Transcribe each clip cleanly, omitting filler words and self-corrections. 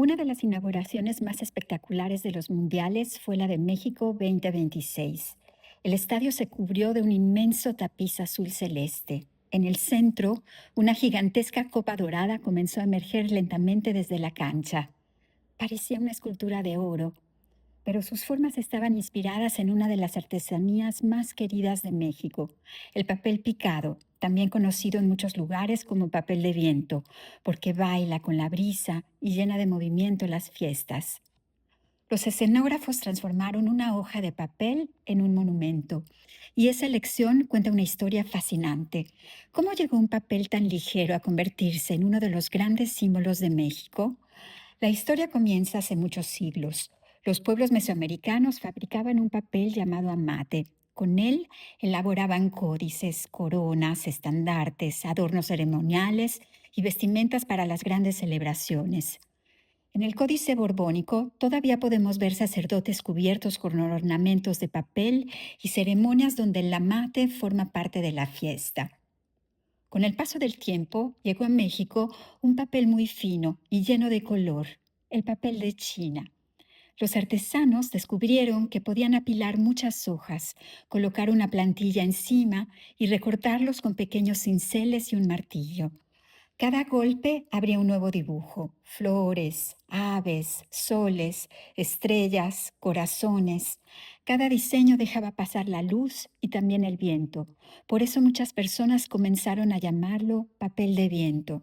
Una de las inauguraciones más espectaculares de los mundiales fue la de México 2026. El estadio se cubrió de un inmenso tapiz azul celeste. En el centro, una gigantesca copa dorada comenzó a emerger lentamente desde la cancha. Parecía una escultura de oro, pero sus formas estaban inspiradas en una de las artesanías más queridas de México, el papel picado, también conocido en muchos lugares como papel de viento, porque baila con la brisa y llena de movimiento las fiestas. Los escenógrafos transformaron una hoja de papel en un monumento, y esa elección cuenta una historia fascinante. ¿Cómo llegó un papel tan ligero a convertirse en uno de los grandes símbolos de México? La historia comienza hace muchos siglos. Los pueblos mesoamericanos fabricaban un papel llamado amate. Con él elaboraban códices, coronas, estandartes, adornos ceremoniales y vestimentas para las grandes celebraciones. En el Códice Borbónico todavía podemos ver sacerdotes cubiertos con ornamentos de papel y ceremonias donde el amate forma parte de la fiesta. Con el paso del tiempo llegó a México un papel muy fino y lleno de color, el papel de China. Los artesanos descubrieron que podían apilar muchas hojas, colocar una plantilla encima y recortarlos con pequeños cinceles y un martillo. Cada golpe abría un nuevo dibujo: flores, aves, soles, estrellas, corazones. Cada diseño dejaba pasar la luz y también el viento. Por eso muchas personas comenzaron a llamarlo papel de viento.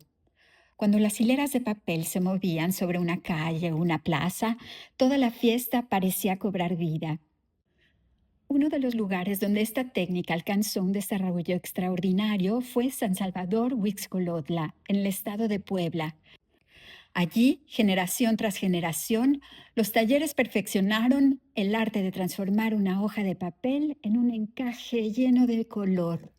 Cuando las hileras de papel se movían sobre una calle o una plaza, toda la fiesta parecía cobrar vida. Uno de los lugares donde esta técnica alcanzó un desarrollo extraordinario fue San Salvador Huixcolotla, en el estado de Puebla. Allí, generación tras generación, los talleres perfeccionaron el arte de transformar una hoja de papel en un encaje lleno de color.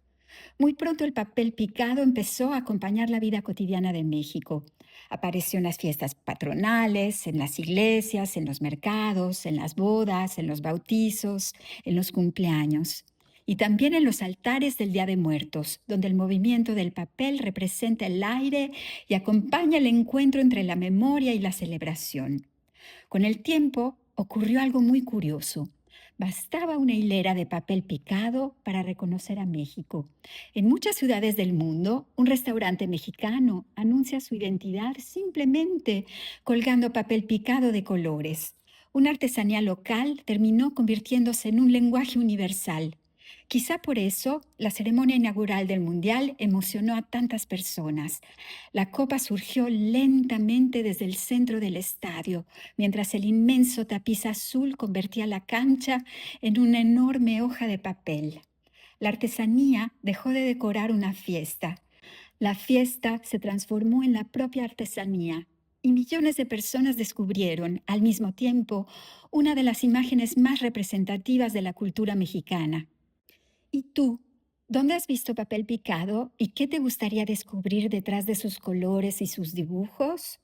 Muy pronto el papel picado empezó a acompañar la vida cotidiana de México. Apareció en las fiestas patronales, en las iglesias, en los mercados, en las bodas, en los bautizos, en los cumpleaños. Y también en los altares del Día de Muertos, donde el movimiento del papel representa el aire y acompaña el encuentro entre la memoria y la celebración. Con el tiempo ocurrió algo muy curioso. Bastaba una hilera de papel picado para reconocer a México. En muchas ciudades del mundo, un restaurante mexicano anuncia su identidad simplemente colgando papel picado de colores. Una artesanía local terminó convirtiéndose en un lenguaje universal. Quizá por eso la ceremonia inaugural del Mundial emocionó a tantas personas. La copa surgió lentamente desde el centro del estadio, mientras el inmenso tapiz azul convertía la cancha en una enorme hoja de papel. La artesanía dejó de decorar una fiesta. La fiesta se transformó en la propia artesanía y millones de personas descubrieron, al mismo tiempo, una de las imágenes más representativas de la cultura mexicana. ¿Y tú? ¿Dónde has visto papel picado y qué te gustaría descubrir detrás de sus colores y sus dibujos?